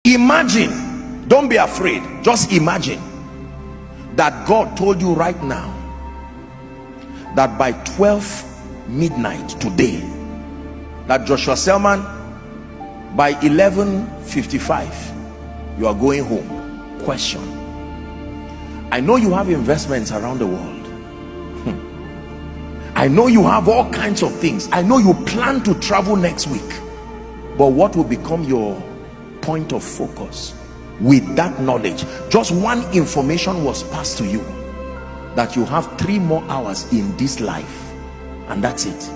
Imagine, don't be afraid, just imagine that God told you right now that by 12 midnight today, that Joshua Selman, by 11:55 you are going home. Question: I know you have investments around the world. I know you have all kinds of things. I know you plan to travel next week, but what will become your point of focus? With that knowledge, just one information was passed to you, that you have 3 more hours in this life, and that's it.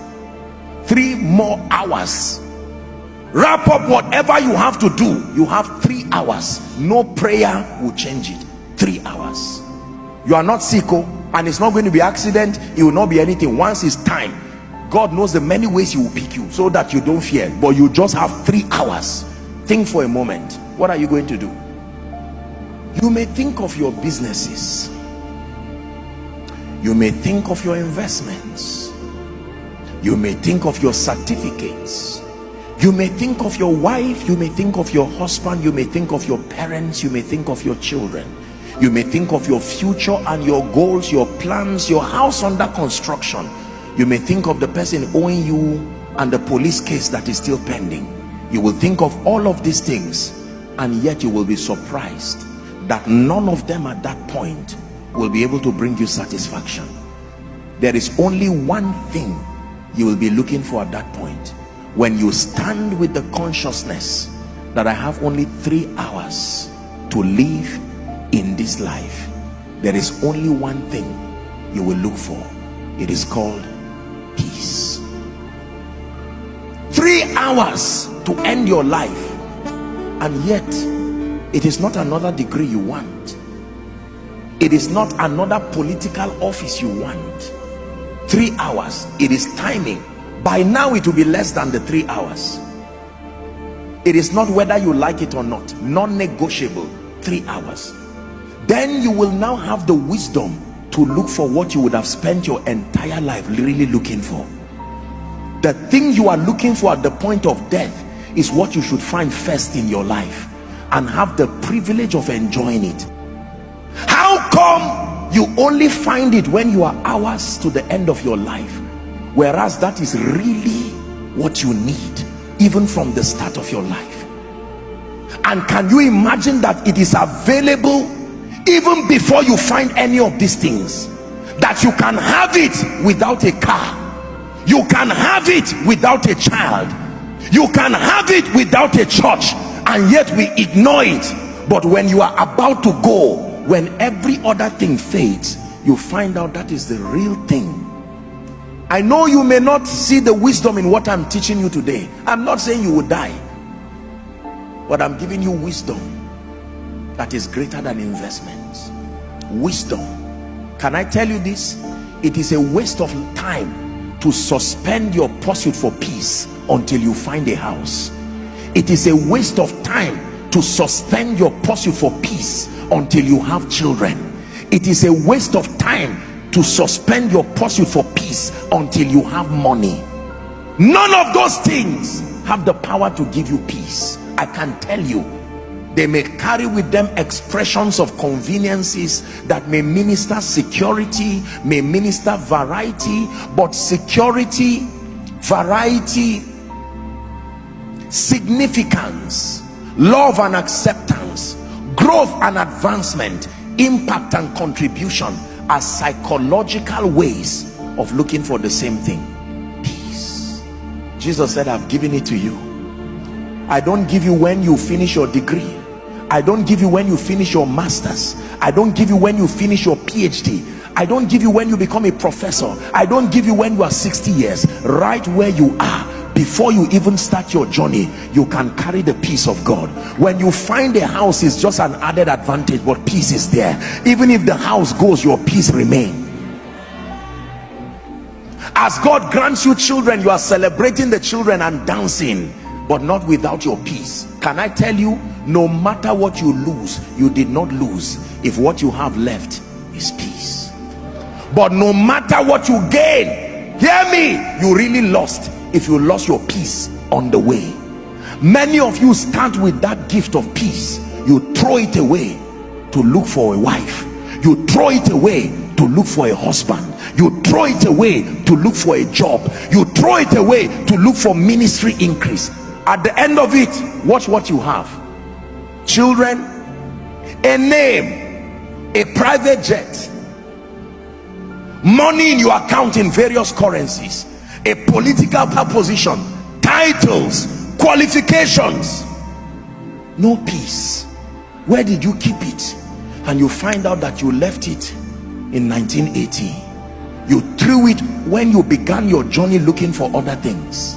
3 more hours. Wrap up whatever you have to do. You have 3 hours. No prayer will change it. 3 hours. You are not sick, and it's not going to be accident. It will not be anything. Once it's time, God knows the many ways he will pick you so that you don't fear, but you just have 3 hours. Think for a moment. What are you going to do? You may think of your businesses, you may think of your investments, you may think of your certificates, you may think of your wife, you may think of your husband, you may think of your parents, you may think of your children, you may think of your future and your goals, your plans, your house under construction. You may think of the person owing you and the police case that is still pending. You will think of all of these things, and yet you will be surprised that none of them at that point will be able to bring you satisfaction. There is only one thing you will be looking for at that point. When you stand with the consciousness that I have only 3 hours to live in this life, there is only one thing you will look for. It is called peace. 3 hours to end your life, and yet it is not another degree you want. It is not another political office you want. 3 hours. It is timing. By now it will be less than the 3 hours. It is not whether you like it or not. Non-negotiable. 3 hours. Then you will now have the wisdom to look for what you would have spent your entire life really looking for. The thing you are looking for at the point of death is what you should find first in your life and have the privilege of enjoying it. How come you only find it when you are hours to the end of your life, whereas that is really what you need even from the start of your life? And can you imagine that it is available even before you find any of these things? That you can have it without a car, you can have it without a child, you can have it without a church, and yet we ignore it. But when you are about to go, when every other thing fades, you find out that is the real thing. I know you may not see the wisdom in what I'm teaching you today. I'm not saying you will die, but I'm giving you wisdom that is greater than investments. Wisdom. Can I tell you this? It is a waste of time to suspend your pursuit for peace until you find a house. It is a waste of time to suspend your pursuit for peace until you have children. It is a waste of time to suspend your pursuit for peace until you have money. None of those things have the power to give you peace. I can tell you, they may carry with them expressions of conveniences that may minister security, may minister variety, but security, variety, significance, love and acceptance, growth and advancement, impact and contribution are psychological ways of looking for the same thing: peace. Jesus said, I've given it to you. I don't give you when you finish your degree. I don't give you when you finish your master's. I don't give you when you finish your PhD. I don't give you when you become a professor. I don't give you when you are 60 years. Right where you are, before you even start your journey, you can carry the peace of God. When you find a house, it's just an added advantage, but peace is there. Even if the house goes, your peace remains. As God grants you children, you are celebrating the children and dancing, but not without your peace. Can I tell you, no matter what you lose, you did not lose if what you have left is peace. But no matter what you gain, hear me, you really lost if you lost your peace on the way. Many of you start with that gift of peace, you throw it away to look for a wife, you throw it away to look for a husband, you throw it away to look for a job, you throw it away to look for ministry increase. At the end of it, watch what you have: children, a name, a private jet, money in your account in various currencies, a political position, titles, qualifications, no peace. Where did you keep it? And you find out that you left it in 1980. You threw it when you began your journey looking for other things,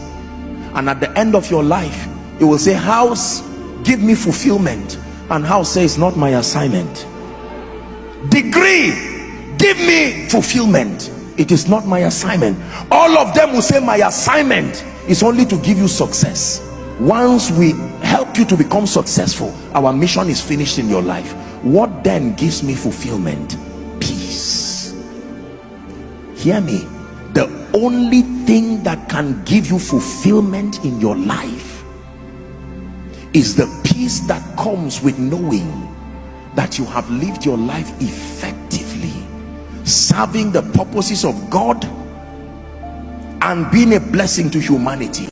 and at the end of your life you will say, house, give me fulfillment, and house says, not my assignment. Degree, give me fulfillment, it is not my assignment. All of them will say, my assignment is only to give you success. Once we help you to become successful, our mission is finished in your life. What then gives me fulfillment? Peace. Hear me. The only thing that can give you fulfillment in your life is the peace that comes with knowing that you have lived your life effectively, serving the purposes of God and being a blessing to humanity.